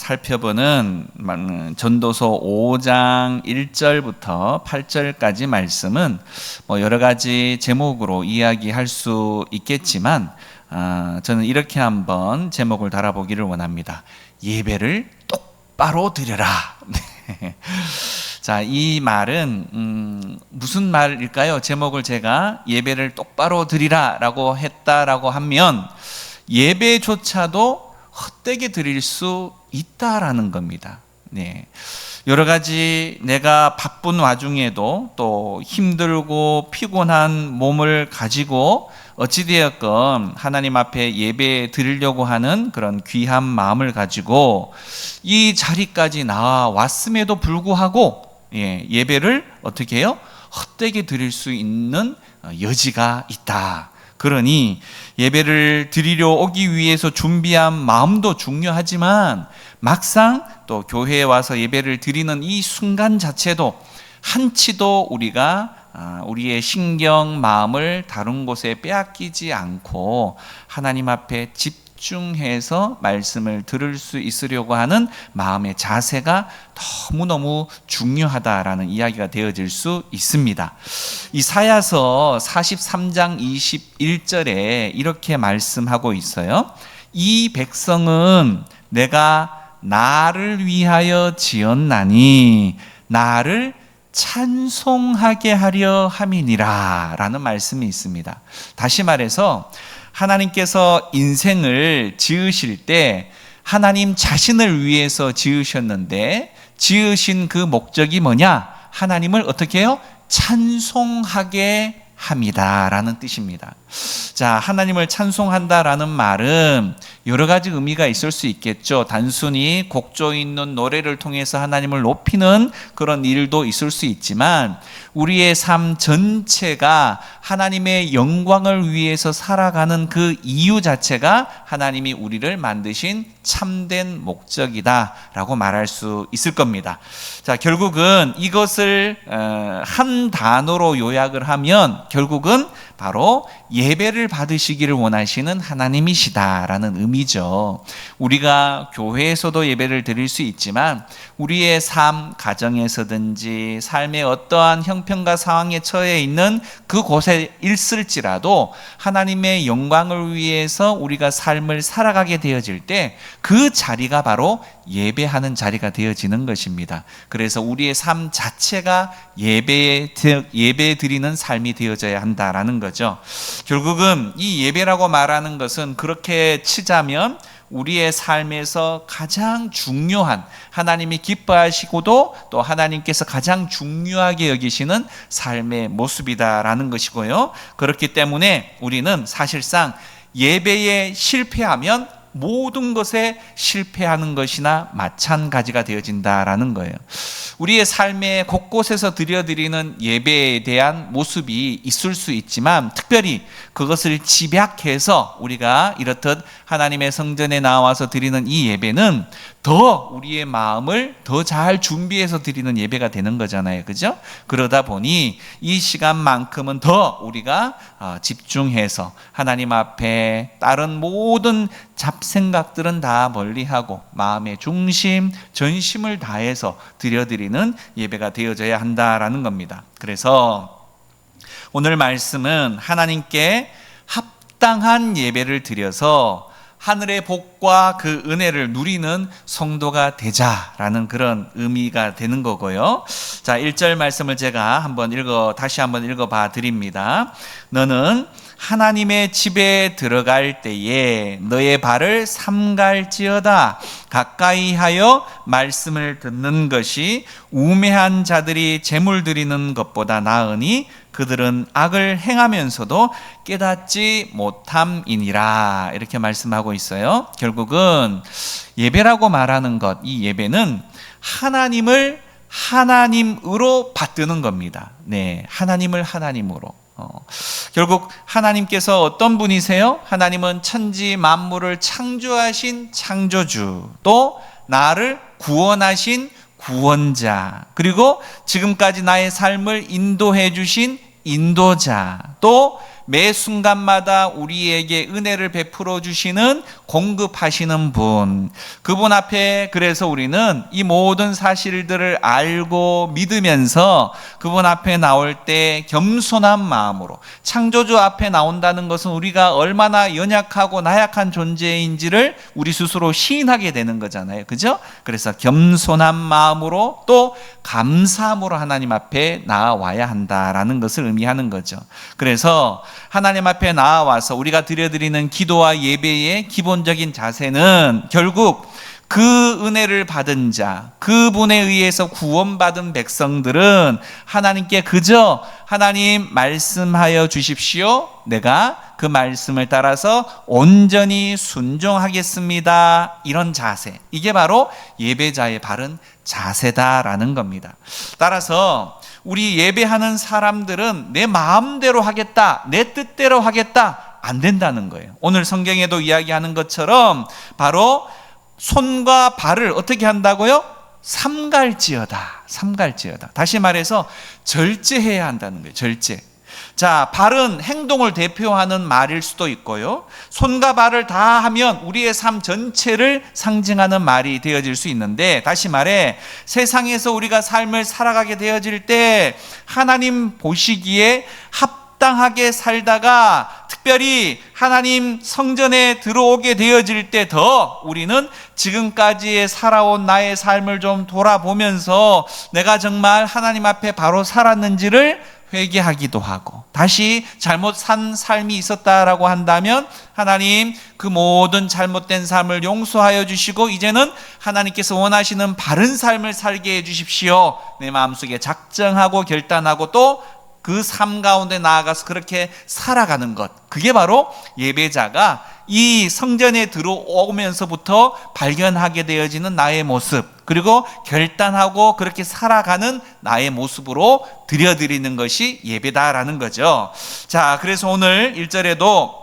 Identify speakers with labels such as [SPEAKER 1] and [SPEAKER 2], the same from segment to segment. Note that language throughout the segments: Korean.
[SPEAKER 1] 살펴보는 전도서 5장 1절부터 8절까지 말씀은 여러 가지 제목으로 이야기할 수 있겠지만 저는 이렇게 한번 제목을 달아보기를 원합니다. 예배를 똑바로 드려라. 자, 이 말은 무슨 말일까요? 제목을 제가 예배를 똑바로 드리라 라고 했다라고 하면 예배조차도 헛되게 드릴 수 있다라는 겁니다. 네. 여러 가지 내가 바쁜 와중에도 또 힘들고 피곤한 몸을 가지고 어찌되었건 하나님 앞에 예배 드리려고 하는 그런 귀한 마음을 가지고 이 자리까지 나왔음에도 불구하고 예배를 어떻게 해요? 헛되게 드릴 수 있는 여지가 있다. 그러니 예배를 드리려 오기 위해서 준비한 마음도 중요하지만 막상 또 교회에 와서 예배를 드리는 이 순간 자체도 한치도 우리가 우리의 신경, 마음을 다른 곳에 빼앗기지 않고 하나님 앞에 집중해서 말씀을 들을 수 있으려고 하는 마음의 자세가 너무너무 중요하다라는 이야기가 되어질 수 있습니다. 이사야서 43장 21절에 이렇게 말씀하고 있어요. 이 백성은 내가 나를 위하여 지었나니 나를 찬송하게 하려 함이니라 라는 말씀이 있습니다. 다시 말해서 하나님께서 인생을 지으실 때 하나님 자신을 위해서 지으셨는데 지으신 그 목적이 뭐냐? 하나님을 어떻게 해요? 찬송하게 합니다 라는 뜻입니다. 자, 하나님을 찬송한다라는 말은 여러 가지 의미가 있을 수 있겠죠. 단순히 곡조 있는 노래를 통해서 하나님을 높이는 그런 일도 있을 수 있지만 우리의 삶 전체가 하나님의 영광을 위해서 살아가는 그 이유 자체가 하나님이 우리를 만드신 참된 목적이다라고 말할 수 있을 겁니다. 자, 결국은 이것을 한 단어로 요약을 하면 결국은 바로 예배를 받으시기를 원하시는 하나님이시다라는 의미죠. 우리가 교회에서도 예배를 드릴 수 있지만 우리의 삶, 가정에서든지 삶의 어떠한 형편과 상황에 처해 있는 그곳에 있을지라도 하나님의 영광을 위해서 우리가 삶을 살아가게 되어질 때 그 자리가 바로 예배하는 자리가 되어지는 것입니다. 그래서 우리의 삶 자체가 예배 드리는 삶이 되어져야 한다라는 거죠. 결국은 이 예배라고 말하는 것은 그렇게 치자면 우리의 삶에서 가장 중요한 하나님이 기뻐하시고도 또 하나님께서 가장 중요하게 여기시는 삶의 모습이다라는 것이고요. 그렇기 때문에 우리는 사실상 예배에 실패하면 모든 것에 실패하는 것이나 마찬가지가 되어진다라는 거예요. 우리의 삶의 곳곳에서 드려드리는 예배에 대한 모습이 있을 수 있지만 특별히 그것을 집약해서 우리가 이렇듯 하나님의 성전에 나와서 드리는 이 예배는 더 우리의 마음을 더 잘 준비해서 드리는 예배가 되는 거잖아요. 그죠? 그러다 보니 이 시간만큼은 더 우리가 집중해서 하나님 앞에 다른 모든 잡생각들은 다 멀리하고 마음의 중심, 전심을 다해서 드려드리는 예배가 되어져야 한다라는 겁니다. 그래서 오늘 말씀은 하나님께 합당한 예배를 드려서 하늘의 복과 그 은혜를 누리는 성도가 되자라는 그런 의미가 되는 거고요. 자, 1절 말씀을 제가 다시 한번 읽어봐 드립니다. 너는 하나님의 집에 들어갈 때에 너의 발을 삼갈지어다. 가까이 하여 말씀을 듣는 것이 우매한 자들이 제물 드리는 것보다 나으니 그들은 악을 행하면서도 깨닫지 못함이니라. 이렇게 말씀하고 있어요. 결국은 예배라고 말하는 것, 이 예배는 하나님을 하나님으로 받드는 겁니다. 네, 하나님을 하나님으로. 결국 하나님께서 어떤 분이세요? 하나님은 천지 만물을 창조하신 창조주, 또 나를 구원하신 구원자, 그리고 지금까지 나의 삶을 인도해 주신 인도자, 또 매 순간마다 우리에게 은혜를 베풀어 주시는 공급하시는 분, 그분 앞에 그래서 우리는 이 모든 사실들을 알고 믿으면서 그분 앞에 나올 때 겸손한 마음으로, 창조주 앞에 나온다는 것은 우리가 얼마나 연약하고 나약한 존재인지를 우리 스스로 시인하게 되는 거잖아요. 그죠? 그래서 겸손한 마음으로 또 감사함으로 하나님 앞에 나아와야 한다라는 것을 의미하는 거죠. 그래서 하나님 앞에 나아와서 우리가 드려드리는 기도와 예배의 기본적인 자세는 결국 그 은혜를 받은 자, 그분에 의해서 구원받은 백성들은 하나님께 그저 하나님 말씀하여 주십시오, 내가 그 말씀을 따라서 온전히 순종하겠습니다, 이런 자세, 이게 바로 예배자의 바른 자세다라는 겁니다. 따라서 우리 예배하는 사람들은 내 마음대로 하겠다, 내 뜻대로 하겠다, 안 된다는 거예요. 오늘 성경에도 이야기하는 것처럼 바로 손과 발을 어떻게 한다고요? 삼갈지어다. 삼갈지어다. 다시 말해서 절제해야 한다는 거예요. 절제. 자, 발은 행동을 대표하는 말일 수도 있고요, 손과 발을 다 하면 우리의 삶 전체를 상징하는 말이 되어질 수 있는데, 다시 말해 세상에서 우리가 삶을 살아가게 되어질 때 하나님 보시기에 합당하게 살다가 특별히 하나님 성전에 들어오게 되어질 때 더 우리는 지금까지의 살아온 나의 삶을 좀 돌아보면서 내가 정말 하나님 앞에 바로 살았는지를 회개하기도 하고, 다시 잘못 산 삶이 있었다라고 한다면 하나님 그 모든 잘못된 삶을 용서하여 주시고 이제는 하나님께서 원하시는 바른 삶을 살게 해 주십시오, 내 마음속에 작정하고 결단하고 또 그 삶 가운데 나아가서 그렇게 살아가는 것, 그게 바로 예배자가 이 성전에 들어오면서부터 발견하게 되어지는 나의 모습, 그리고 결단하고 그렇게 살아가는 나의 모습으로 드려드리는 것이 예배다라는 거죠. 자, 그래서 오늘 1절에도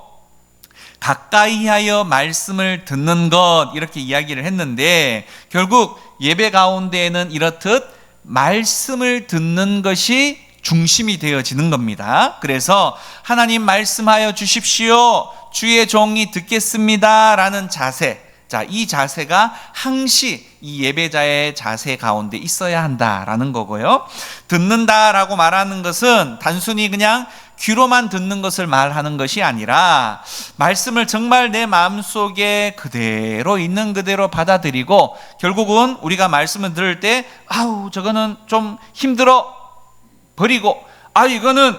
[SPEAKER 1] 가까이 하여 말씀을 듣는 것, 이렇게 이야기를 했는데 결국 예배 가운데에는 이렇듯 말씀을 듣는 것이 중심이 되어지는 겁니다. 그래서 하나님 말씀하여 주십시오, 주의 종이 듣겠습니다 라는 자세, 자, 이 자세가 항시 이 예배자의 자세 가운데 있어야 한다라는 거고요. 듣는다라고 말하는 것은 단순히 그냥 귀로만 듣는 것을 말하는 것이 아니라 말씀을 정말 내 마음속에 그대로 있는 그대로 받아들이고, 결국은 우리가 말씀을 들을 때 아우 저거는 좀 힘들어 버리고, 이거는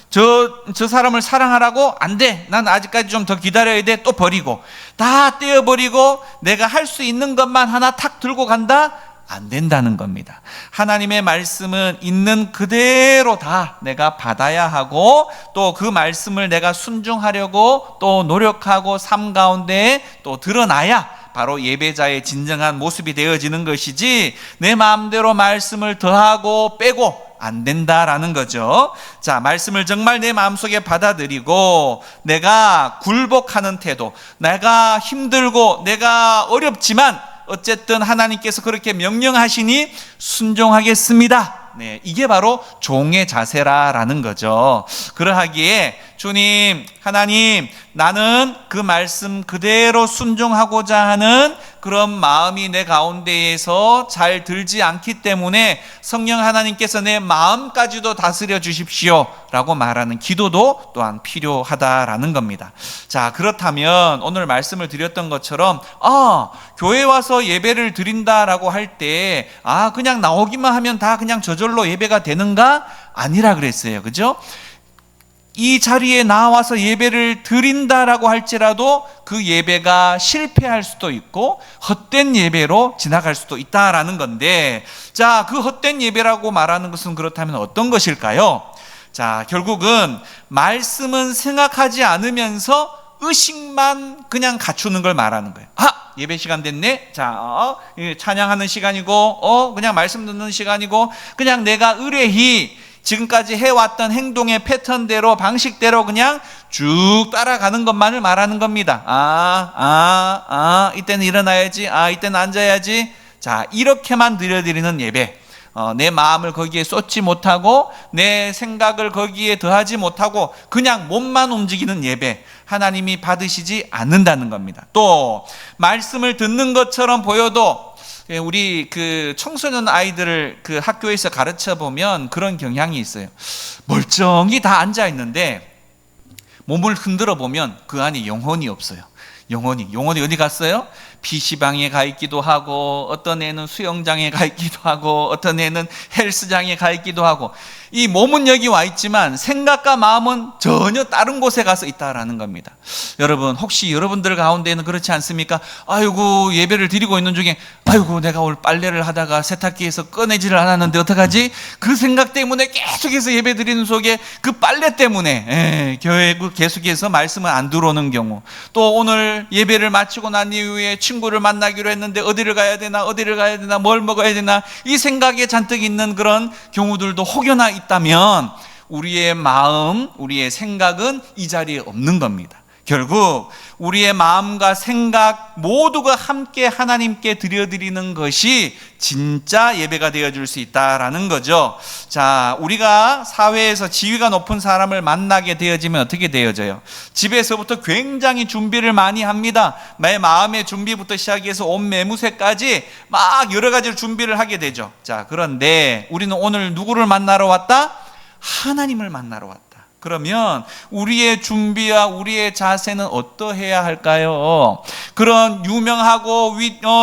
[SPEAKER 1] 저 사람을 사랑하라고 안 돼, 난 아직까지 좀 더 기다려야 돼, 또 버리고, 다 떼어버리고 내가 할 수 있는 것만 하나 탁 들고 간다? 안 된다는 겁니다. 하나님의 말씀은 있는 그대로 다 내가 받아야 하고, 또 그 말씀을 내가 순종하려고 또 노력하고 삶 가운데 또 드러나야 바로 예배자의 진정한 모습이 되어지는 것이지, 내 마음대로 말씀을 더하고 빼고 안 된다라는 거죠. 자, 말씀을 정말 내 마음속에 받아들이고 내가 굴복하는 태도, 내가 힘들고 내가 어렵지만 어쨌든 하나님께서 그렇게 명령하시니 순종하겠습니다, 네, 이게 바로 종의 자세라는 거죠. 그러하기에 주님, 하나님, 나는 그 말씀 그대로 순종하고자 하는 그런 마음이 내 가운데에서 잘 들지 않기 때문에 성령 하나님께서 내 마음까지도 다스려 주십시오 라고 말하는 기도도 또한 필요하다라는 겁니다. 자, 그렇다면 오늘 말씀을 드렸던 것처럼 교회 와서 예배를 드린다라고 할 때 그냥 나오기만 하면 다 그냥 저절로 예배가 되는가? 아니라 그랬어요. 그죠? 이 자리에 나와서 예배를 드린다라고 할지라도 그 예배가 실패할 수도 있고 헛된 예배로 지나갈 수도 있다라는 건데, 자, 그 헛된 예배라고 말하는 것은 그렇다면 어떤 것일까요? 자, 결국은 말씀은 생각하지 않으면서 의식만 그냥 갖추는 걸 말하는 거예요. 예배 시간 됐네. 자, 찬양하는 시간이고, 그냥 말씀 듣는 시간이고, 그냥 내가 의뢰히 지금까지 해왔던 행동의 패턴대로, 방식대로 그냥 쭉 따라가는 것만을 말하는 겁니다. 이때는 일어나야지, 이때는 앉아야지. 자, 이렇게만 드려드리는 예배, 내 마음을 거기에 쏟지 못하고 내 생각을 거기에 더하지 못하고 그냥 몸만 움직이는 예배, 하나님이 받으시지 않는다는 겁니다. 또 말씀을 듣는 것처럼 보여도 우리 그 청소년 아이들을 그 학교에서 가르쳐 보면 그런 경향이 있어요. 멀쩡히 다 앉아 있는데 몸을 흔들어 보면 그 안에 영혼이 없어요. 영혼이 어디 갔어요? PC방에 가 있기도 하고, 어떤 애는 수영장에 가 있기도 하고, 어떤 애는 헬스장에 가 있기도 하고, 이 몸은 여기 와 있지만 생각과 마음은 전혀 다른 곳에 가서 있다라는 겁니다. 여러분, 혹시 여러분들 가운데는 그렇지 않습니까? 아이고, 예배를 드리고 있는 중에 아이고, 내가 오늘 빨래를 하다가 세탁기에서 꺼내지를 않았는데 어떡하지? 그 생각 때문에 계속해서 예배 드리는 속에 그 빨래 때문에 교회 계속해서 말씀은 안 들어오는 경우, 또 오늘 예배를 마치고 난 이후에 친구를 만나기로 했는데 어디를 가야 되나 뭘 먹어야 되나 이 생각에 잔뜩 있는 그런 경우들도 혹여나 있다면 우리의 마음, 우리의 생각은 이 자리에 없는 겁니다. 결국 우리의 마음과 생각 모두가 함께 하나님께 드려드리는 것이 진짜 예배가 되어줄 수 있다라는 거죠. 자, 우리가 사회에서 지위가 높은 사람을 만나게 되어지면 어떻게 되어져요? 집에서부터 굉장히 준비를 많이 합니다. 내 마음의 준비부터 시작해서 옷 매무새까지 막 여러 가지를 준비를 하게 되죠. 자, 그런데 우리는 오늘 누구를 만나러 왔다? 하나님을 만나러 왔다. 그러면 우리의 준비와 우리의 자세는 어떠해야 할까요? 그런 유명하고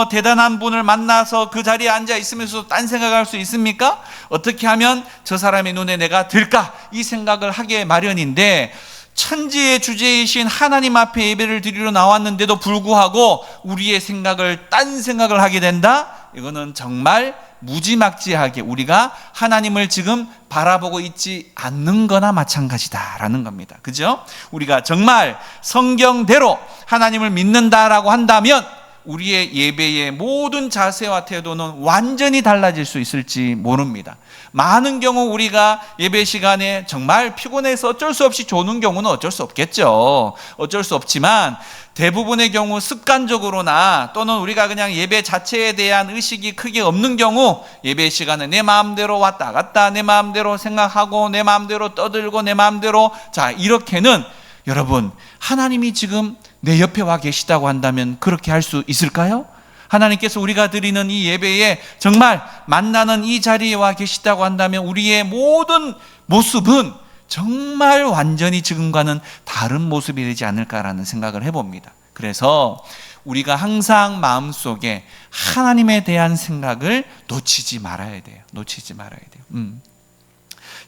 [SPEAKER 1] 대단한 분을 만나서 그 자리에 앉아 있으면서 딴 생각할 수 있습니까? 어떻게 하면 저 사람의 눈에 내가 들까? 이 생각을 하게 마련인데, 천지의 주제이신 하나님 앞에 예배를 드리러 나왔는데도 불구하고 우리의 생각을 딴 생각을 하게 된다? 이거는 정말 무지막지하게 우리가 하나님을 지금 바라보고 있지 않는 거나 마찬가지다라는 겁니다. 그죠? 우리가 정말 성경대로 하나님을 믿는다라고 한다면 우리의 예배의 모든 자세와 태도는 완전히 달라질 수 있을지 모릅니다. 많은 경우 우리가 예배 시간에 정말 피곤해서 어쩔 수 없이 조는 경우는 어쩔 수 없겠죠. 어쩔 수 없지만 대부분의 경우 습관적으로나 또는 우리가 그냥 예배 자체에 대한 의식이 크게 없는 경우 예배 시간에 내 마음대로 왔다 갔다 내 마음대로 생각하고 내 마음대로 떠들고 내 마음대로, 자, 이렇게는 여러분, 하나님이 지금 내 옆에 와 계시다고 한다면 그렇게 할 수 있을까요? 하나님께서 우리가 드리는 이 예배에 정말 만나는 이 자리에 와 계시다고 한다면 우리의 모든 모습은 정말 완전히 지금과는 다른 모습이 되지 않을까라는 생각을 해봅니다. 그래서 우리가 항상 마음속에 하나님에 대한 생각을 놓치지 말아야 돼요.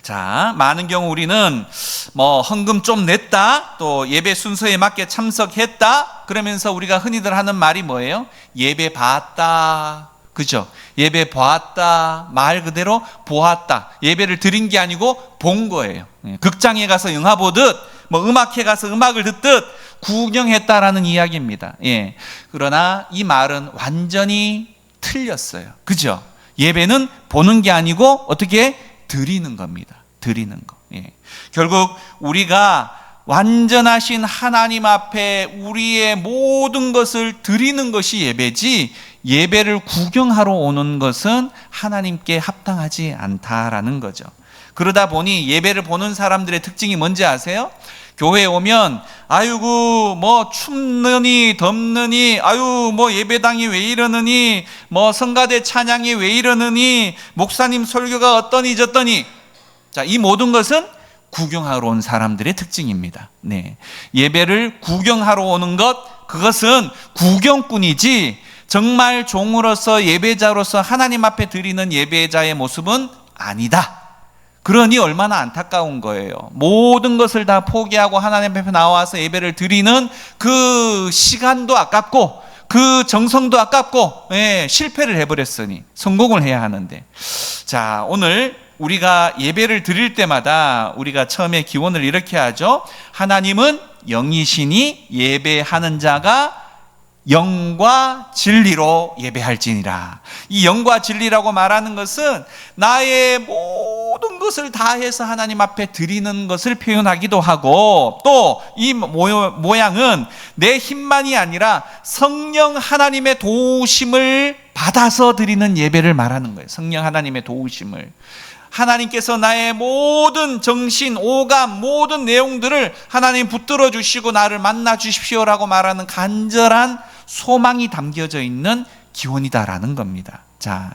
[SPEAKER 1] 자, 많은 경우 우리는 헌금 좀 냈다, 또 예배 순서에 맞게 참석했다, 그러면서 우리가 흔히들 하는 말이 뭐예요? 예배 봤다. 그죠? 예배 보았다. 말 그대로 보았다. 예배를 드린 게 아니고 본 거예요. 극장에 가서 영화 보듯, 음악회 가서 음악을 듣듯 구경했다라는 이야기입니다. 예. 그러나 이 말은 완전히 틀렸어요. 그죠? 예배는 보는 게 아니고 어떻게 드리는 겁니다. 드리는 거. 예. 결국 우리가 완전하신 하나님 앞에 우리의 모든 것을 드리는 것이 예배지, 예배를 구경하러 오는 것은 하나님께 합당하지 않다라는 거죠. 그러다 보니 예배를 보는 사람들의 특징이 뭔지 아세요? 교회에 오면 아이고 춥느니 덥느니, 아유 예배당이 왜 이러느니, 성가대 찬양이 왜 이러느니, 목사님 설교가 어떠니 저떠니. 자, 이 모든 것은 구경하러 온 사람들의 특징입니다. 네. 예배를 구경하러 오는 것, 그것은 구경꾼이지 정말 종으로서 예배자로서 하나님 앞에 드리는 예배자의 모습은 아니다. 그러니 얼마나 안타까운 거예요. 모든 것을 다 포기하고 하나님 앞에 나와서 예배를 드리는 그 시간도 아깝고 그 정성도 아깝고, 실패를 해버렸으니 성공을 해야 하는데. 자, 오늘 우리가 예배를 드릴 때마다 우리가 처음에 기원을 이렇게 하죠. 하나님은 영이시니 예배하는 자가 영과 진리로 예배할지니라. 이 영과 진리라고 말하는 것은 나의 모든 것을 다해서 하나님 앞에 드리는 것을 표현하기도 하고, 또 이 모양은 내 힘만이 아니라 성령 하나님의 도우심을 받아서 드리는 예배를 말하는 거예요. 성령 하나님의 도우심을. 하나님께서 나의 모든 정신, 오감, 모든 내용들을 하나님 붙들어 주시고 나를 만나 주십시오라고 말하는 간절한 소망이 담겨져 있는 기원이다라는 겁니다. 자,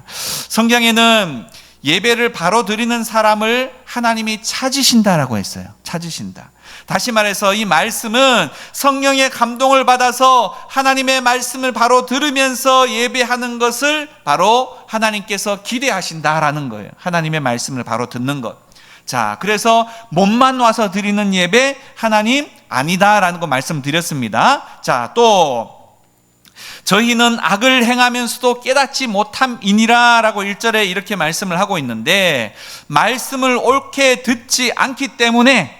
[SPEAKER 1] 성경에는 예배를 바로 드리는 사람을 하나님이 찾으신다라고 했어요. 찾으신다. 다시 말해서 이 말씀은 성령의 감동을 받아서 하나님의 말씀을 바로 들으면서 예배하는 것을 바로 하나님께서 기대하신다라는 거예요. 하나님의 말씀을 바로 듣는 것. 자, 그래서 몸만 와서 드리는 예배 하나님 아니다라는 거 말씀드렸습니다. 자, 또 저희는 악을 행하면서도 깨닫지 못함이니라 라고 1절에 이렇게 말씀을 하고 있는데, 말씀을 옳게 듣지 않기 때문에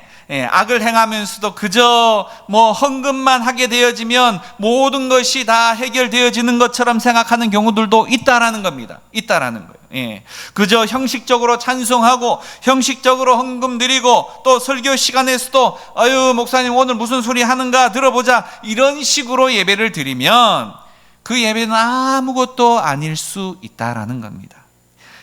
[SPEAKER 1] 악을 행하면서도 그저 헌금만 하게 되어지면 모든 것이 다 해결되어지는 것처럼 생각하는 경우들도 있다라는 겁니다. 있다라는 거예요. 그저 형식적으로 찬송하고 형식적으로 헌금 드리고 또 설교 시간에서도 아유 목사님 오늘 무슨 소리 하는가 들어보자 이런 식으로 예배를 드리면 그 예배는 아무것도 아닐 수 있다라는 겁니다.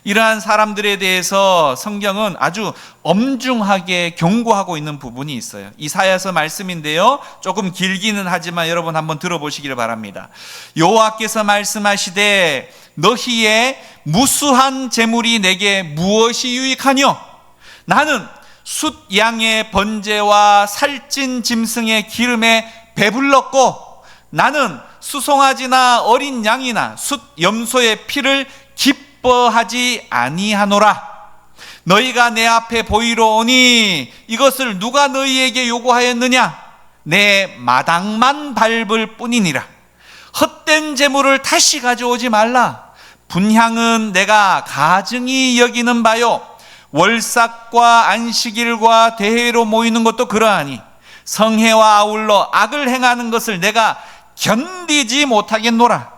[SPEAKER 1] 이러한 사람들에 대해서 성경은 아주 엄중하게 경고하고 있는 부분이 있어요. 이사야서 말씀인데요, 조금 길기는 하지만 여러분 한번 들어보시기를 바랍니다. 여호와께서 말씀하시되 너희의 무수한 재물이 내게 무엇이 유익하뇨? 나는 숫 양의 번제와 살찐 짐승의 기름에 배불렀고 나는 수송아지나 어린 양이나 숫 염소의 피를 기뻐하지 아니하노라. 너희가 내 앞에 보이러 오니 이것을 누가 너희에게 요구하였느냐? 내 마당만 밟을 뿐이니라. 헛된 재물을 다시 가져오지 말라. 분향은 내가 가증히 여기는 바요, 월삭과 안식일과 대회로 모이는 것도 그러하니 성회와 아울러 악을 행하는 것을 내가 견디지 못하겠노라.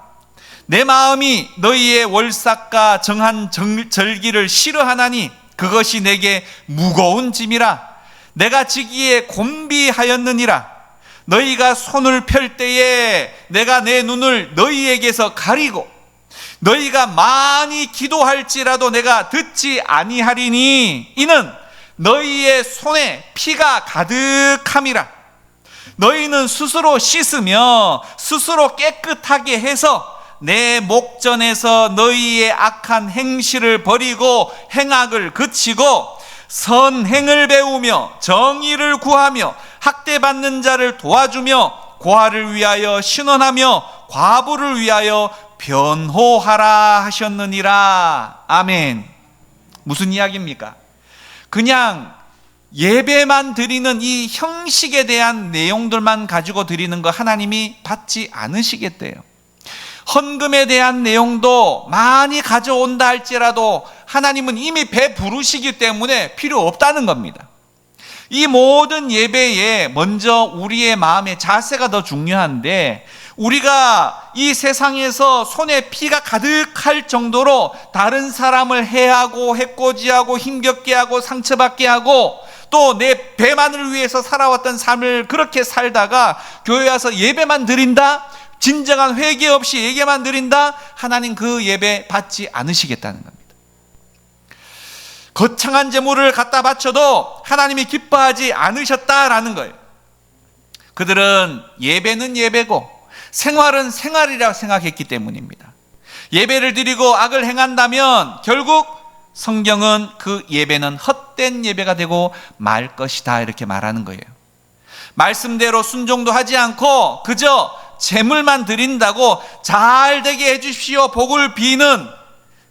[SPEAKER 1] 내 마음이 너희의 월삭과 정한 절기를 싫어하나니 그것이 내게 무거운 짐이라. 내가 지기에 곤비하였느니라. 너희가 손을 펼 때에 내가 내 눈을 너희에게서 가리고 너희가 많이 기도할지라도 내가 듣지 아니하리니 이는 너희의 손에 피가 가득함이라. 너희는 스스로 씻으며 스스로 깨끗하게 해서 내 목전에서 너희의 악한 행실을 버리고 행악을 그치고 선행을 배우며 정의를 구하며 학대받는 자를 도와주며 고아를 위하여 신원하며 과부를 위하여 변호하라 하셨느니라. 아멘. 무슨 이야기입니까? 그냥 예배만 드리는 이 형식에 대한 내용들만 가지고 드리는 거 하나님이 받지 않으시겠대요. 헌금에 대한 내용도 많이 가져온다 할지라도 하나님은 이미 배부르시기 때문에 필요 없다는 겁니다. 이 모든 예배에 먼저 우리의 마음의 자세가 더 중요한데, 우리가 이 세상에서 손에 피가 가득할 정도로 다른 사람을 해하고 해코지하고 힘겹게 하고 상처받게 하고 또 내 배만을 위해서 살아왔던 삶을 그렇게 살다가 교회 와서 예배만 드린다? 진정한 회개 없이 예배만 드린다? 하나님 그 예배 받지 않으시겠다는 겁니다. 거창한 제물을 갖다 바쳐도 하나님이 기뻐하지 않으셨다라는 거예요. 그들은 예배는 예배고 생활은 생활이라고 생각했기 때문입니다. 예배를 드리고 악을 행한다면 결국 성경은 그 예배는 헛된 예배가 되고 말 것이다 이렇게 말하는 거예요. 말씀대로 순종도 하지 않고 그저 제물만 드린다고 잘 되게 해주십시오 복을 비는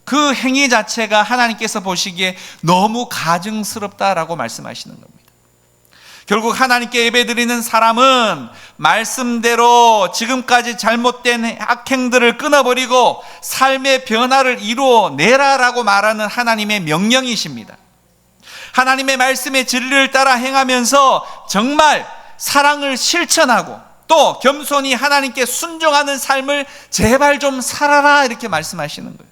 [SPEAKER 1] 그 행위 자체가 하나님께서 보시기에 너무 가증스럽다라고 말씀하시는 겁니다. 결국 하나님께 예배드리는 사람은 말씀대로 지금까지 잘못된 악행들을 끊어버리고 삶의 변화를 이루어내라라고 말하는 하나님의 명령이십니다. 하나님의 말씀의 진리를 따라 행하면서 정말 사랑을 실천하고 또 겸손히 하나님께 순종하는 삶을 제발 좀 살아라 이렇게 말씀하시는 거예요.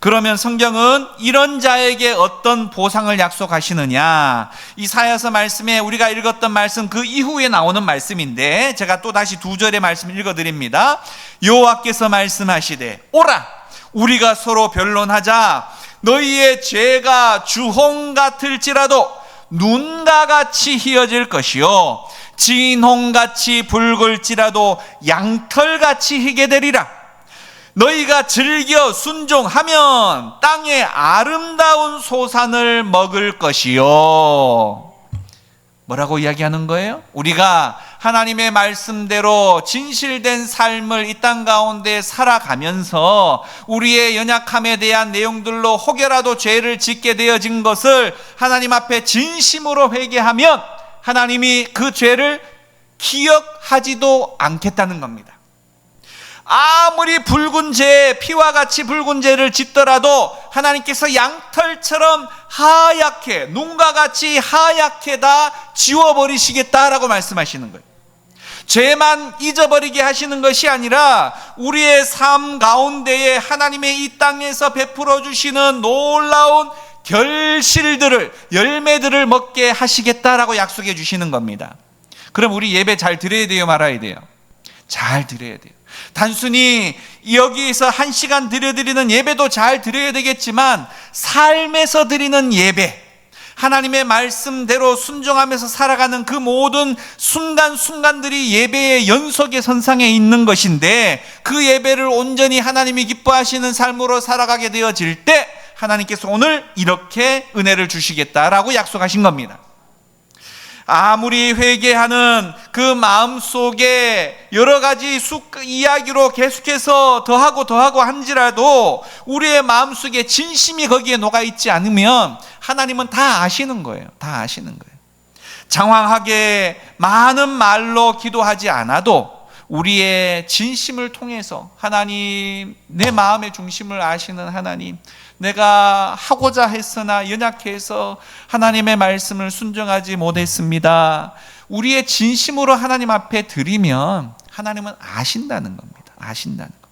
[SPEAKER 1] 그러면 성경은 이런 자에게 어떤 보상을 약속하시느냐? 이사야서 말씀에 우리가 읽었던 말씀 그 이후에 나오는 말씀인데 제가 또 다시 2절의 말씀을 읽어드립니다. 여호와께서 말씀하시되 오라 우리가 서로 변론하자. 너희의 죄가 주홍 같을지라도 눈과 같이 희어질 것이요 진홍같이 붉을지라도 양털같이 희게 되리라. 너희가 즐겨 순종하면 땅의 아름다운 소산을 먹을 것이요. 뭐라고 이야기하는 거예요? 우리가 하나님의 말씀대로 진실된 삶을 이 땅 가운데 살아가면서 우리의 연약함에 대한 내용들로 혹여라도 죄를 짓게 되어진 것을 하나님 앞에 진심으로 회개하면 하나님이 그 죄를 기억하지도 않겠다는 겁니다. 아무리 붉은 죄, 피와 같이 붉은 죄를 짓더라도 하나님께서 양털처럼 하얗게, 눈과 같이 하얗게 다 지워버리시겠다라고 말씀하시는 거예요. 죄만 잊어버리게 하시는 것이 아니라 우리의 삶 가운데에 하나님의 이 땅에서 베풀어 주시는 놀라운 결실들을, 열매들을 먹게 하시겠다라고 약속해 주시는 겁니다. 그럼 우리 예배 잘 드려야 돼요, 말아야 돼요? 잘 드려야 돼요. 단순히 여기에서 1시간 드려드리는 예배도 잘 드려야 되겠지만 삶에서 드리는 예배, 하나님의 말씀대로 순종하면서 살아가는 그 모든 순간순간들이 예배의 연속의 선상에 있는 것인데 그 예배를 온전히 하나님이 기뻐하시는 삶으로 살아가게 되어질 때 하나님께서 오늘 이렇게 은혜를 주시겠다라고 약속하신 겁니다. 아무리 회개하는 그 마음속에 여러 가지 이야기로 계속해서 더하고 한지라도 우리의 마음속에 진심이 거기에 녹아있지 않으면 하나님은 다 아시는 거예요. 다 아시는 거예요. 장황하게 많은 말로 기도하지 않아도 우리의 진심을 통해서 하나님, 내 마음의 중심을 아시는 하나님, 내가 하고자 했으나 연약해서 하나님의 말씀을 순종하지 못했습니다. 우리의 진심으로 하나님 앞에 드리면 하나님은 아신다는 겁니다. 아신다는 겁니다.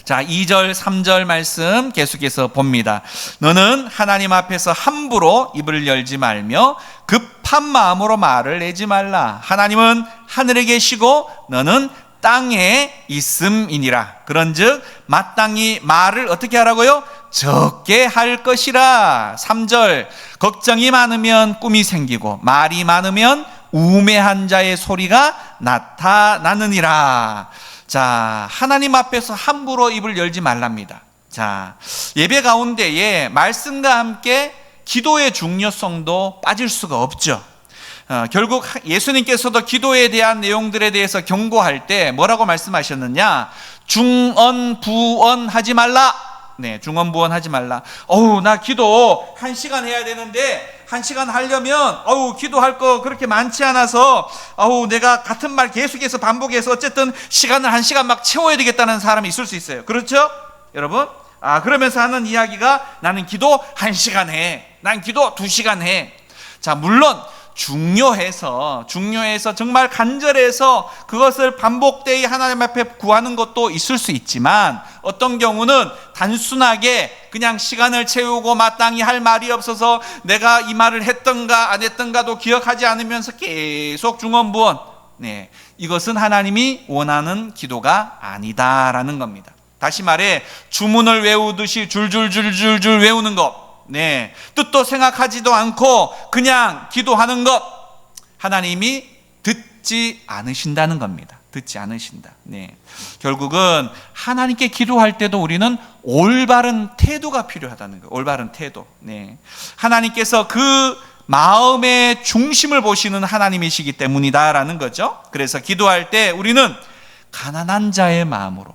[SPEAKER 1] 자, 2절, 3절 말씀 계속해서 봅니다. 너는 하나님 앞에서 함부로 입을 열지 말며 급한 마음으로 말을 내지 말라. 하나님은 하늘에 계시고 너는 땅에 있음이니라. 그런즉 마땅히 말을 어떻게 하라고요? 적게 할 것이라. 3절 걱정이 많으면 꿈이 생기고 말이 많으면 우매한 자의 소리가 나타나느니라. 자, 하나님 앞에서 함부로 입을 열지 말랍니다. 자, 예배 가운데에 말씀과 함께 기도의 중요성도 빠질 수가 없죠. 결국 예수님께서도 기도에 대한 내용들에 대해서 경고할 때 뭐라고 말씀하셨느냐? 중언부언 하지 말라. 네, 중언부언 하지 말라. 나 기도 1시간 해야 되는데 1시간 하려면 기도할 거 그렇게 많지 않아서 내가 같은 말 계속해서 반복해서 어쨌든 시간을 1시간 막 채워야 되겠다는 사람이 있을 수 있어요. 그렇죠? 여러분? 그러면서 하는 이야기가 나는 기도 1시간 해. 난 기도 2시간 해. 자, 물론 중요해서 정말 간절해서 그것을 반복되이 하나님 앞에 구하는 것도 있을 수 있지만 어떤 경우는 단순하게 그냥 시간을 채우고 마땅히 할 말이 없어서 내가 이 말을 했던가 안 했던가도 기억하지 않으면서 계속 중언부언, 네, 이것은 하나님이 원하는 기도가 아니다라는 겁니다. 다시 말해 주문을 외우듯이 줄줄줄줄줄 외우는 것, 네, 뜻도 생각하지도 않고 그냥 기도하는 것, 하나님이 듣지 않으신다는 겁니다. 듣지 않으신다. 네, 결국은 하나님께 기도할 때도 우리는 올바른 태도가 필요하다는 거예요. 올바른 태도. 네, 하나님께서 그 마음의 중심을 보시는 하나님이시기 때문이다라는 거죠. 그래서 기도할 때 우리는 가난한 자의 마음으로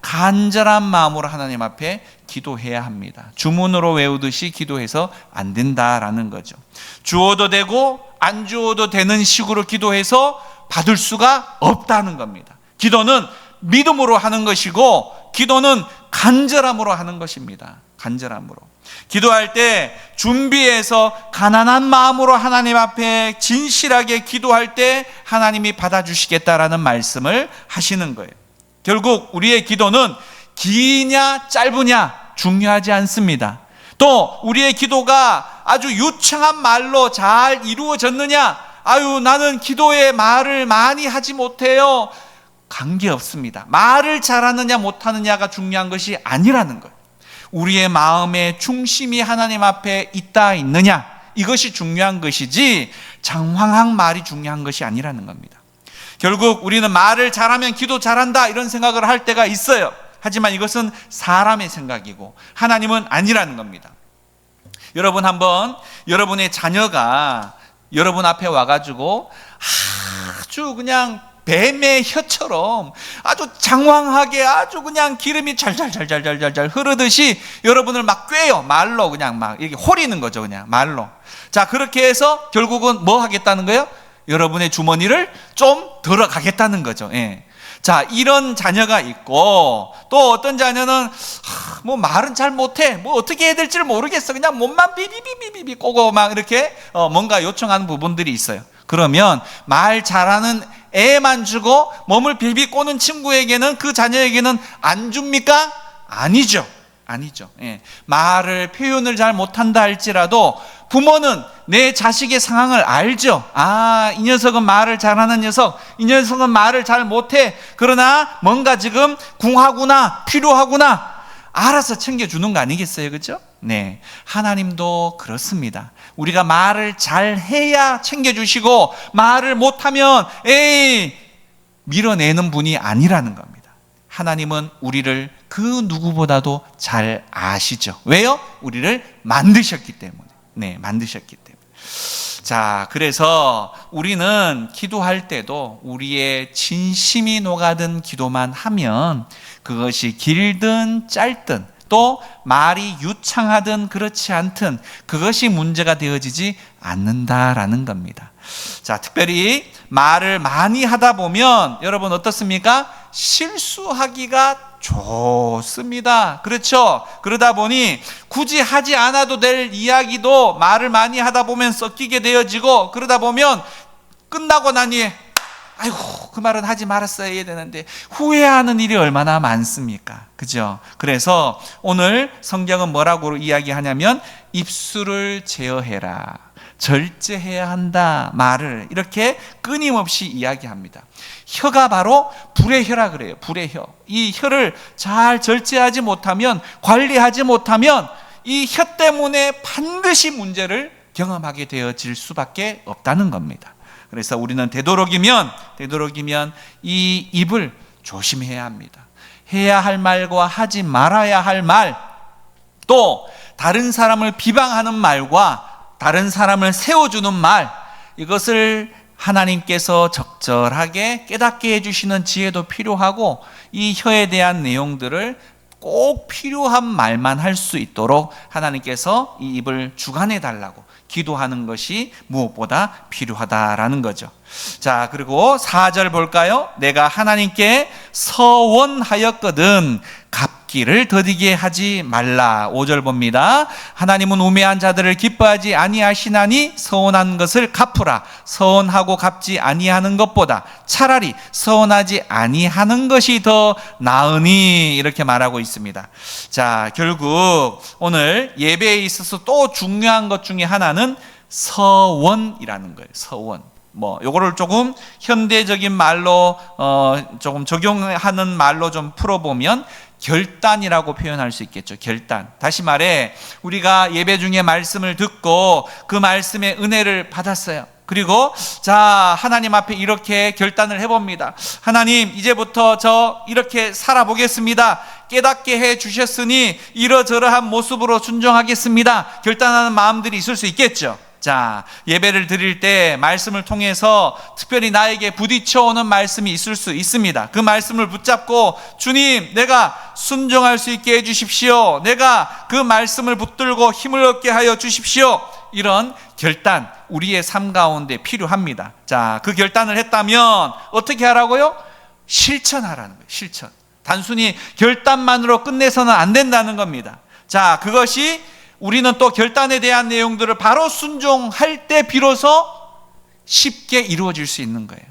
[SPEAKER 1] 간절한 마음으로 하나님 앞에 기도해야 합니다. 주문으로 외우듯이 기도해서 안 된다라는 거죠. 주어도 되고 안 주어도 되는 식으로 기도해서 받을 수가 없다는 겁니다. 기도는 믿음으로 하는 것이고 기도는 간절함으로 하는 것입니다. 간절함으로. 기도할 때 준비해서 가난한 마음으로 하나님 앞에 진실하게 기도할 때 하나님이 받아주시겠다라는 말씀을 하시는 거예요. 결국 우리의 기도는 기냐 짧으냐 중요하지 않습니다. 또 우리의 기도가 아주 유창한 말로 잘 이루어졌느냐, 아유 나는 기도에 말을 많이 하지 못해요, 관계없습니다. 말을 잘하느냐 못하느냐가 중요한 것이 아니라는 거예요. 우리의 마음의 중심이 하나님 앞에 있다 있느냐, 이것이 중요한 것이지 장황한 말이 중요한 것이 아니라는 겁니다. 결국 우리는 말을 잘하면 기도 잘한다 이런 생각을 할 때가 있어요. 하지만 이것은 사람의 생각이고 하나님은 아니라는 겁니다. 여러분 한번 여러분의 자녀가 여러분 앞에 와가지고 아주 그냥 뱀의 혀처럼 아주 장황하게 아주 그냥 기름이 잘잘 흐르듯이 여러분을 막 꿰요. 말로 그냥 막 이렇게 호리는 거죠. 그냥 말로. 자, 그렇게 해서 결국은 뭐 하겠다는 거예요? 여러분의 주머니를 좀 들어가겠다는 거죠. 예. 자, 이런 자녀가 있고, 또 어떤 자녀는 뭐 말은 잘 못해, 뭐 어떻게 해야 될지를 모르겠어, 그냥 몸만 비비비비비 꼬고 막 이렇게 뭔가 요청하는 부분들이 있어요. 그러면 말 잘하는 애만 주고 몸을 비비 꼬는 친구에게는, 그 자녀에게는 안 줍니까? 아니죠. 아니죠. 예. 말을 표현을 잘 못한다 할지라도 부모는 내 자식의 상황을 알죠. 아, 이 녀석은 말을 잘하는 녀석, 이 녀석은 말을 잘 못해, 그러나 뭔가 지금 궁하구나, 필요하구나, 알아서 챙겨주는 거 아니겠어요? 그렇죠? 네, 하나님도 그렇습니다. 우리가 말을 잘해야 챙겨주시고 말을 못하면 에이 밀어내는 분이 아니라는 겁니다. 하나님은 우리를 그 누구보다도 잘 아시죠. 왜요? 우리를 만드셨기 때문에. 네, 만드셨기 때문에. 자, 그래서 우리는 기도할 때도 우리의 진심이 녹아든 기도만 하면 그것이 길든 짧든 또 말이 유창하든 그렇지 않든 그것이 문제가 되어지지 않는다라는 겁니다. 자, 특별히 말을 많이 하다 보면 여러분 어떻습니까? 실수하기가 좋습니다. 그렇죠? 그러다 보니 굳이 하지 않아도 될 이야기도 말을 많이 하다 보면 섞이게 되어지고, 그러다 보면 끝나고 난 뒤에 아이고 그 말은 하지 말았어야 되는데 후회하는 일이 얼마나 많습니까? 그죠? 그래서 오늘 성경은 뭐라고 이야기하냐면 입술을 제어해라, 절제해야 한다, 말을 이렇게 끊임없이 이야기합니다. 혀가 바로 불의 혀라 그래요. 불의 혀. 이 혀를 잘 절제하지 못하면, 관리하지 못하면 이 혀 때문에 반드시 문제를 경험하게 되어질 수밖에 없다는 겁니다. 그래서 우리는 되도록이면 이 입을 조심해야 합니다. 해야 할 말과 하지 말아야 할 말, 또 다른 사람을 비방하는 말과 다른 사람을 세워주는 말, 이것을 하나님께서 적절하게 깨닫게 해주시는 지혜도 필요하고, 이 혀에 대한 내용들을 꼭 필요한 말만 할 수 있도록 하나님께서 이 입을 주관해 달라고 기도하는 것이 무엇보다 필요하다라는 거죠. 자, 그리고 4절 볼까요? 내가 하나님께 서원하였거든 갚기를 더디게 하지 말라. 5절 봅니다. 하나님은 우매한 자들을 기뻐하지 아니하시나니 서원한 것을 갚으라. 서원하고 갚지 아니하는 것보다 차라리 서원하지 아니하는 것이 더 나으니, 이렇게 말하고 있습니다. 자, 결국 오늘 예배에 있어서 또 중요한 것 중에 하나는 서원이라는 거예요. 서원. 요거를 조금 현대적인 말로 조금 적용하는 말로 좀 풀어보면 결단이라고 표현할 수 있겠죠. 결단. 다시 말해, 우리가 예배 중에 말씀을 듣고 그 말씀의 은혜를 받았어요. 그리고 자, 하나님 앞에 이렇게 결단을 해봅니다. 하나님, 이제부터 저 이렇게 살아보겠습니다. 깨닫게 해 주셨으니 이러저러한 모습으로 순종하겠습니다. 결단하는 마음들이 있을 수 있겠죠. 자, 예배를 드릴 때 말씀을 통해서 특별히 나에게 부딪혀오는 말씀이 있을 수 있습니다. 그 말씀을 붙잡고 주님, 내가 순종할 수 있게 해주십시오. 내가 그 말씀을 붙들고 힘을 얻게 하여 주십시오. 이런 결단, 우리의 삶 가운데 필요합니다. 자, 그 결단을 했다면 어떻게 하라고요? 실천하라는 거예요. 실천. 단순히 결단만으로 끝내서는 안 된다는 겁니다. 자, 그것이 우리는 또 결단에 대한 내용들을 바로 순종할 때 비로소 쉽게 이루어질 수 있는 거예요.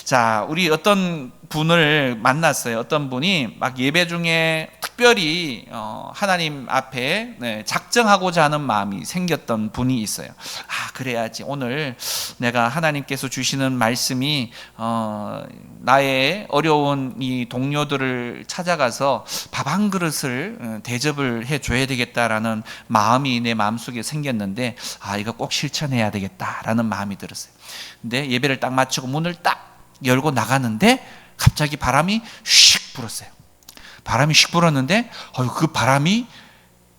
[SPEAKER 1] 자, 우리 어떤 분을 만났어요. 어떤 분이 막 예배 중에 특별히 하나님 앞에 작정하고자 하는 마음이 생겼던 분이 있어요. 그래야지 오늘 내가 하나님께서 주시는 말씀이 나의 어려운 이 동료들을 찾아가서 밥 한 그릇을 대접을 해줘야 되겠다라는 마음이 내 마음속에 생겼는데 이거 꼭 실천해야 되겠다라는 마음이 들었어요. 근데 예배를 딱 마치고 문을 딱 열고 나가는데 갑자기 바람이 휙 불었어요. 바람이 휙 불었는데 그 바람이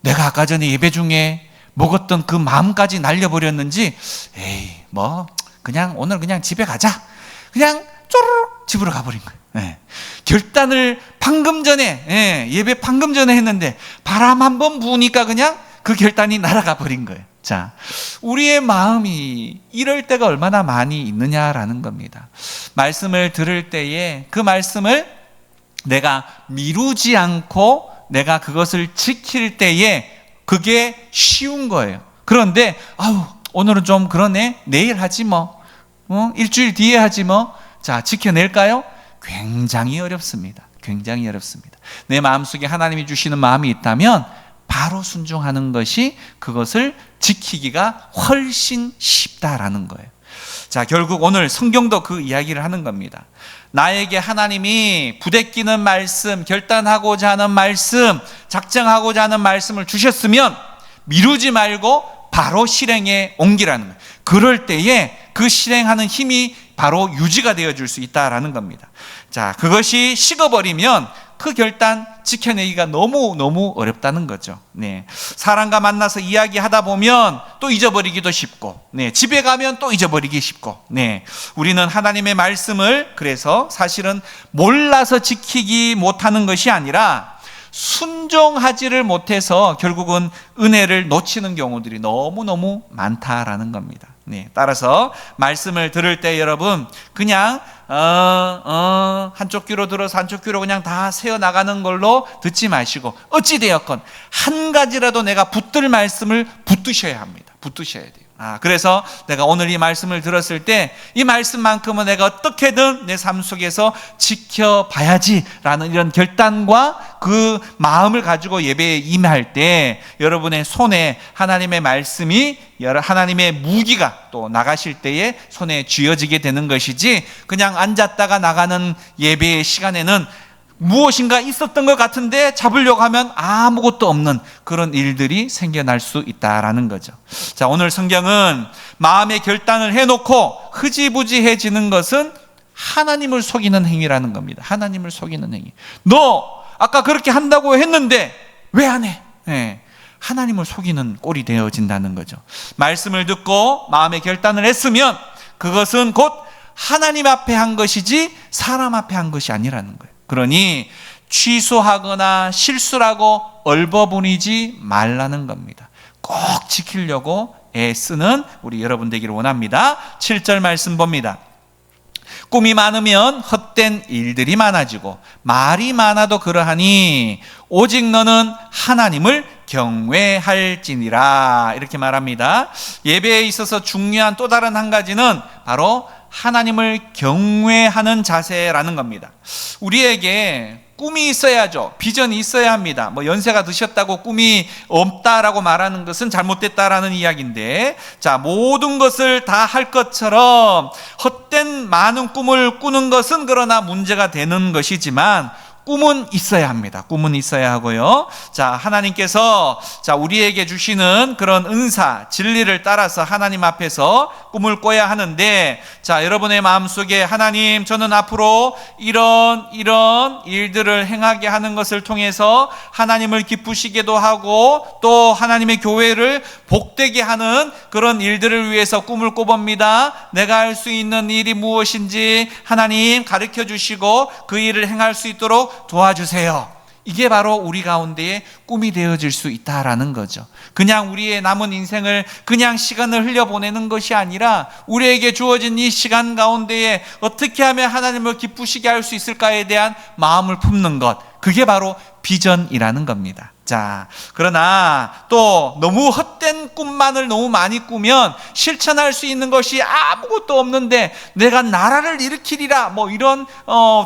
[SPEAKER 1] 내가 아까 전에 예배 중에 먹었던 그 마음까지 날려버렸는지 그냥 오늘 그냥 집에 가자, 그냥 쪼르륵 집으로 가버린 거예요. 결단을 방금 전에 예배 방금 전에 했는데 바람 한번 부으니까 그냥 그 결단이 날아가 버린 거예요. 자, 우리의 마음이 이럴 때가 얼마나 많이 있느냐라는 겁니다. 말씀을 들을 때에 그 말씀을 내가 미루지 않고 내가 그것을 지킬 때에 그게 쉬운 거예요. 그런데 오늘은 좀 그러네, 내일 하지 뭐, 일주일 뒤에 하지 뭐. 자, 지켜낼까요? 굉장히 어렵습니다. 굉장히 어렵습니다. 내 마음속에 하나님이 주시는 마음이 있다면 바로 순종하는 것이 그것을 지키기가 훨씬 쉽다라는 거예요. 자, 결국 오늘 성경도 그 이야기를 하는 겁니다. 나에게 하나님이 부대끼는 말씀, 결단하고자 하는 말씀, 작정하고자 하는 말씀을 주셨으면 미루지 말고 바로 실행에 옮기라는 거예요. 그럴 때에 그 실행하는 힘이 바로 유지가 되어줄 수 있다라는 겁니다. 자, 그것이 식어버리면 그 결단 지켜내기가 너무 어렵다는 거죠. 사람과 만나서 이야기하다 보면 또 잊어버리기도 쉽고, 집에 가면 또 잊어버리기 쉽고, 우리는 하나님의 말씀을 그래서 사실은 몰라서 지키기 못하는 것이 아니라 순종하지를 못해서 결국은 은혜를 놓치는 경우들이 너무 많다라는 겁니다. 따라서 말씀을 들을 때 여러분 그냥 한쪽 귀로 들어서 한쪽 귀로 그냥 다 새어 나가는 걸로 듣지 마시고 어찌 되었건 한 가지라도 내가 붙들 말씀을 붙드셔야 합니다. 붙드셔야 돼요. 그래서 내가 오늘 이 말씀을 들었을 때 이 말씀만큼은 내가 어떻게든 내 삶 속에서 지켜봐야지라는 이런 결단과 그 마음을 가지고 예배에 임할 때 여러분의 손에 하나님의 말씀이 하나님의 무기가 또 나가실 때에 손에 쥐어지게 되는 것이지 그냥 앉았다가 나가는 예배의 시간에는 무엇인가 있었던 것 같은데 잡으려고 하면 아무것도 없는 그런 일들이 생겨날 수 있다라는 거죠. 자, 오늘 성경은 마음의 결단을 해놓고 흐지부지해지는 것은 하나님을 속이는 행위라는 겁니다. 하나님을 속이는 행위. 너 아까 그렇게 한다고 했는데 왜 안 해? 하나님을 속이는 꼴이 되어진다는 거죠. 말씀을 듣고 마음의 결단을 했으면 그것은 곧 하나님 앞에 한 것이지 사람 앞에 한 것이 아니라는 거예요. 그러니 취소하거나 실수라고 얼버무리지 말라는 겁니다. 꼭 지키려고 애쓰는 우리 여러분 되기를 원합니다. 7절 말씀 봅니다. 꿈이 많으면 헛된 일들이 많아지고 말이 많아도 그러하니 오직 너는 하나님을 경외할지니라 이렇게 말합니다. 예배에 있어서 중요한 또 다른 한 가지는 바로 하나님을 경외하는 자세라는 겁니다. 우리에게 꿈이 있어야죠. 비전이 있어야 합니다. 연세가 드셨다고 꿈이 없다라고 말하는 것은 잘못됐다라는 이야기인데, 자, 모든 것을 다 할 것처럼 헛된 많은 꿈을 꾸는 것은 그러나 문제가 되는 것이지만 꿈은 있어야 합니다. 꿈은 있어야 하고요. 자, 하나님께서 우리에게 주시는 그런 은사, 진리를 따라서 하나님 앞에서 꿈을 꿔야 하는데, 자, 여러분의 마음속에 하나님, 저는 앞으로 이런 일들을 행하게 하는 것을 통해서 하나님을 기쁘시게도 하고 또 하나님의 교회를 복되게 하는 그런 일들을 위해서 꿈을 꿔봅니다. 내가 할 수 있는 일이 무엇인지 하나님 가르쳐 주시고 그 일을 행할 수 있도록 도와주세요. 이게 바로 우리 가운데에 꿈이 되어질 수 있다라는 거죠. 그냥 우리의 남은 인생을 그냥 시간을 흘려보내는 것이 아니라 우리에게 주어진 이 시간 가운데에 어떻게 하면 하나님을 기쁘시게 할 수 있을까에 대한 마음을 품는 것, 그게 바로 비전이라는 겁니다. 자, 그러나 또 너무 헛된 꿈만을 너무 많이 꾸면 실천할 수 있는 것이 아무것도 없는데 내가 나라를 일으키리라 뭐 이런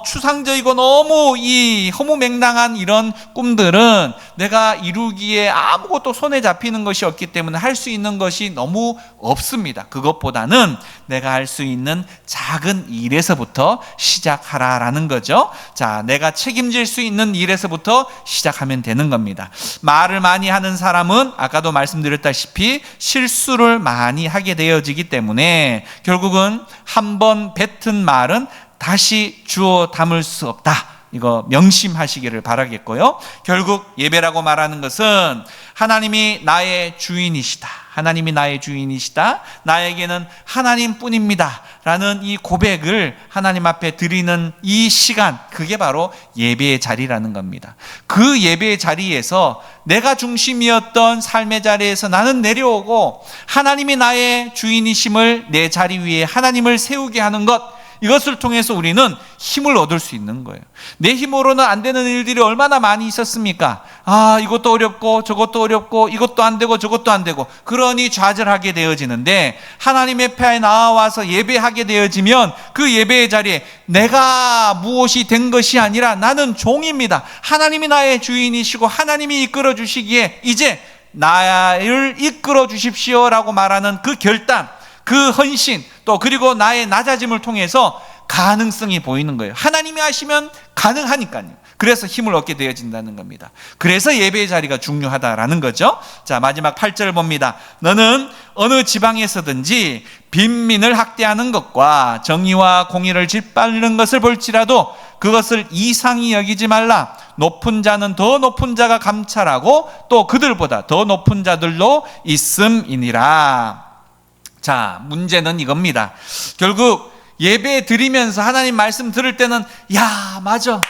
[SPEAKER 1] 추상적이고 너무 이 허무맹랑한 이런 꿈들은 내가 이루기에 아무것도 손에 잡히는 것이 없기 때문에 할 수 있는 것이 너무 없습니다. 그것보다는 내가 할 수 있는 작은 일에서부터 시작하라라는 거죠. 자, 내가 책임질 수 있는 일에서부터 시작하면 되는 겁니다. 말을 많이 하는 사람은 아까도 말씀드렸다시피 실수를 많이 하게 되어지기 때문에 결국은 한번 뱉은 말은 다시 주워 담을 수 없다. 이거 명심하시기를 바라겠고요. 결국 예배라고 말하는 것은 하나님이 나의 주인이시다. 하나님이 나의 주인이시다. 나에게는 하나님뿐입니다. 라는 이 고백을 하나님 앞에 드리는 이 시간, 그게 바로 예배의 자리라는 겁니다. 그 예배의 자리에서 내가 중심이었던 삶의 자리에서 나는 내려오고 하나님이 나의 주인이심을 내 자리 위에 하나님을 세우게 하는 것, 이것을 통해서 우리는 힘을 얻을 수 있는 거예요. 내 힘으로는 안 되는 일들이 얼마나 많이 있었습니까? 이것도 어렵고 저것도 어렵고 이것도 안 되고 저것도 안 되고 그러니 좌절하게 되어지는데 하나님의 폐에 나와서 예배하게 되어지면 그 예배의 자리에 내가 무엇이 된 것이 아니라 나는 종입니다. 하나님이 나의 주인이시고 하나님이 이끌어 주시기에 이제 나를 이끌어 주십시오라고 말하는 그 결단, 그 헌신, 또 그리고 나의 낮아짐을 통해서 가능성이 보이는 거예요. 하나님이 하시면 가능하니까요. 그래서 힘을 얻게 되어진다는 겁니다. 그래서 예배의 자리가 중요하다라는 거죠. 자, 마지막 8절 봅니다. 너는 어느 지방에서든지 빈민을 학대하는 것과 정의와 공의를 짓밟는 것을 볼지라도 그것을 이상히 여기지 말라. 높은 자는 더 높은 자가 감찰하고 또 그들보다 더 높은 자들도 있음이니라. 자, 문제는 이겁니다. 결국 예배 드리면서 하나님 말씀 들을 때는 야 맞아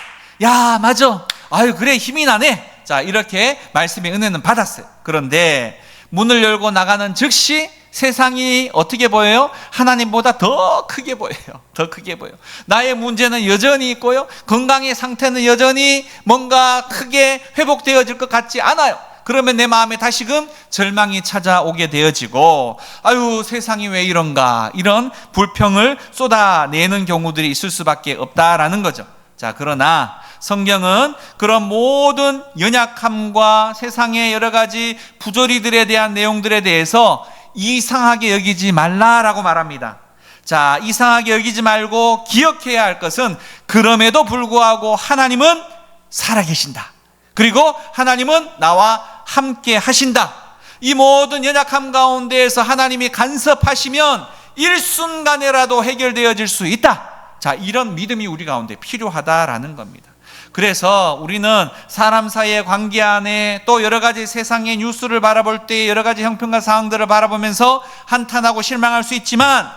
[SPEAKER 1] 아유 그래 힘이 나네, 자 이렇게 말씀의 은혜는 받았어요. 그런데 문을 열고 나가는 즉시 세상이 어떻게 보여요? 하나님보다 더 크게 보여요. 더 크게 보여요. 나의 문제는 여전히 있고요, 건강의 상태는 여전히 뭔가 크게 회복되어질 것 같지 않아요. 그러면 내 마음에 다시금 절망이 찾아오게 되어지고 아유 세상이 왜 이런가, 이런 불평을 쏟아내는 경우들이 있을 수밖에 없다라는 거죠. 자, 그러나 성경은 그런 모든 연약함과 세상의 여러 가지 부조리들에 대한 내용들에 대해서 이상하게 여기지 말라라고 말합니다. 자, 이상하게 여기지 말고 기억해야 할 것은 그럼에도 불구하고 하나님은 살아계신다. 그리고 하나님은 나와 함께 하신다. 이 모든 연약함 가운데에서 하나님이 간섭하시면 일순간에라도 해결되어질 수 있다. 자, 이런 믿음이 우리 가운데 필요하다라는 겁니다. 그래서 우리는 사람 사이의 관계 안에 또 여러 가지 세상의 뉴스를 바라볼 때 여러 가지 형편과 상황들을 바라보면서 한탄하고 실망할 수 있지만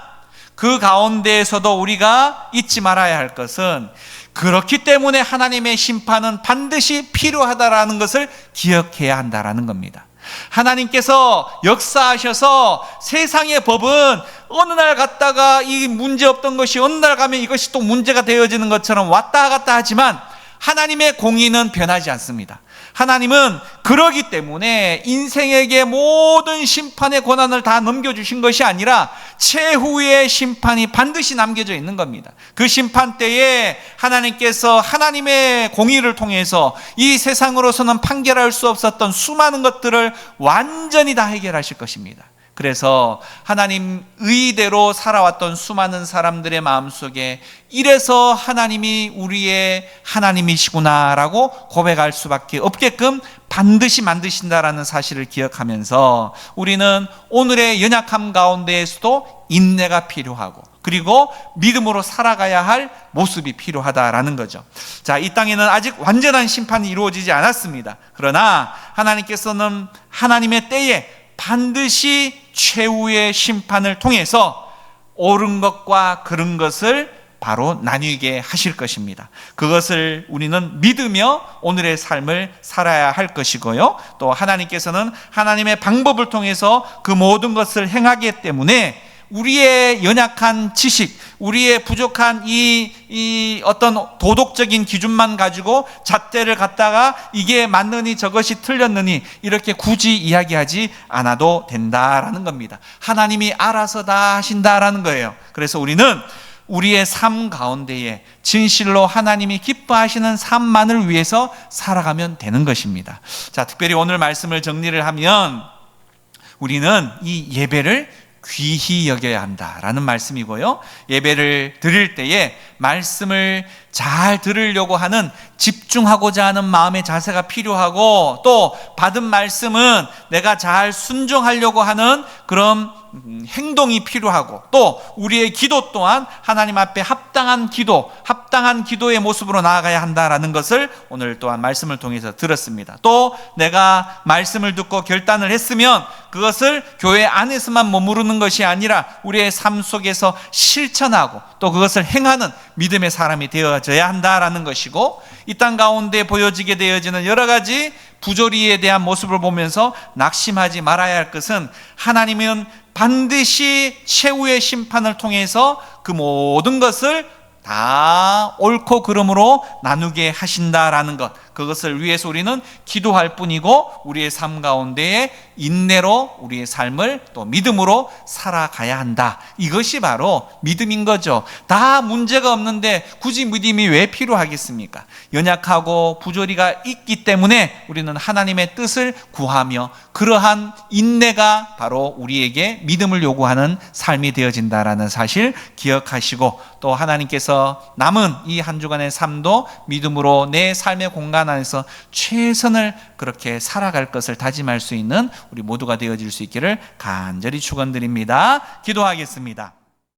[SPEAKER 1] 그 가운데에서도 우리가 잊지 말아야 할 것은 그렇기 때문에 하나님의 심판은 반드시 필요하다라는 것을 기억해야 한다라는 겁니다. 하나님께서 역사하셔서 세상의 법은 어느 날 갔다가 이 문제 없던 것이 어느 날 가면 이것이 또 문제가 되어지는 것처럼 왔다 갔다 하지만 하나님의 공의는 변하지 않습니다. 하나님은 그러기 때문에 인생에게 모든 심판의 권한을 다 넘겨주신 것이 아니라 최후의 심판이 반드시 남겨져 있는 겁니다. 그 심판 때에 하나님께서 하나님의 공의를 통해서 이 세상으로서는 판결할 수 없었던 수많은 것들을 완전히 다 해결하실 것입니다. 그래서 하나님 의대로 살아왔던 수많은 사람들의 마음속에 이래서 하나님이 우리의 하나님이시구나라고 고백할 수밖에 없게끔 반드시 만드신다라는 사실을 기억하면서 우리는 오늘의 연약함 가운데에서도 인내가 필요하고 그리고 믿음으로 살아가야 할 모습이 필요하다라는 거죠. 자, 이 땅에는 아직 완전한 심판이 이루어지지 않았습니다. 그러나 하나님께서는 하나님의 때에 반드시 최후의 심판을 통해서 옳은 것과 그른 것을 바로 나뉘게 하실 것입니다. 그것을 우리는 믿으며 오늘의 삶을 살아야 할 것이고요, 또 하나님께서는 하나님의 방법을 통해서 그 모든 것을 행하기 때문에 우리의 연약한 지식, 우리의 부족한 이 어떤 도덕적인 기준만 가지고 잣대를 갖다가 이게 맞느니 저것이 틀렸느니 이렇게 굳이 이야기하지 않아도 된다라는 겁니다. 하나님이 알아서 다 하신다라는 거예요. 그래서 우리는 우리의 삶 가운데에 진실로 하나님이 기뻐하시는 삶만을 위해서 살아가면 되는 것입니다. 자, 특별히 오늘 말씀을 정리를 하면 우리는 이 예배를 귀히 여겨야 한다라는 말씀이고요. 예배를 드릴 때에 말씀을 잘 들으려고 하는 집중하고자 하는 마음의 자세가 필요하고, 또 받은 말씀은 내가 잘 순종하려고 하는 그런 행동이 필요하고, 또 우리의 기도 또한 하나님 앞에 합당한 기도의 모습으로 나아가야 한다라는 것을 오늘 또한 말씀을 통해서 들었습니다. 또 내가 말씀을 듣고 결단을 했으면 그것을 교회 안에서만 머무르는 것이 아니라 우리의 삶 속에서 실천하고 또 그것을 행하는 믿음의 사람이 되어져야 한다라는 것이고, 이 땅 가운데 보여지게 되어지는 여러 가지 부조리에 대한 모습을 보면서 낙심하지 말아야 할 것은, 하나님은 반드시 최후의 심판을 통해서 그 모든 것을 다 옳고 그름으로 나누게 하신다라는 것, 그것을 위해서 우리는 기도할 뿐이고 우리의 삶 가운데에 인내로 우리의 삶을 또 믿음으로 살아가야 한다. 이것이 바로 믿음인 거죠. 다 문제가 없는데 굳이 믿음이 왜 필요하겠습니까? 연약하고 부조리가 있기 때문에 우리는 하나님의 뜻을 구하며 그러한 인내가 바로 우리에게 믿음을 요구하는 삶이 되어진다라는 사실 기억하시고, 또 하나님께서 남은 이 한 주간의 삶도 믿음으로 내 삶의 공간 안에서 최선을 그렇게 살아갈 것을 다짐할 수 있는 우리 모두가 되어질 수 있기를 간절히 축원드립니다. 기도하겠습니다.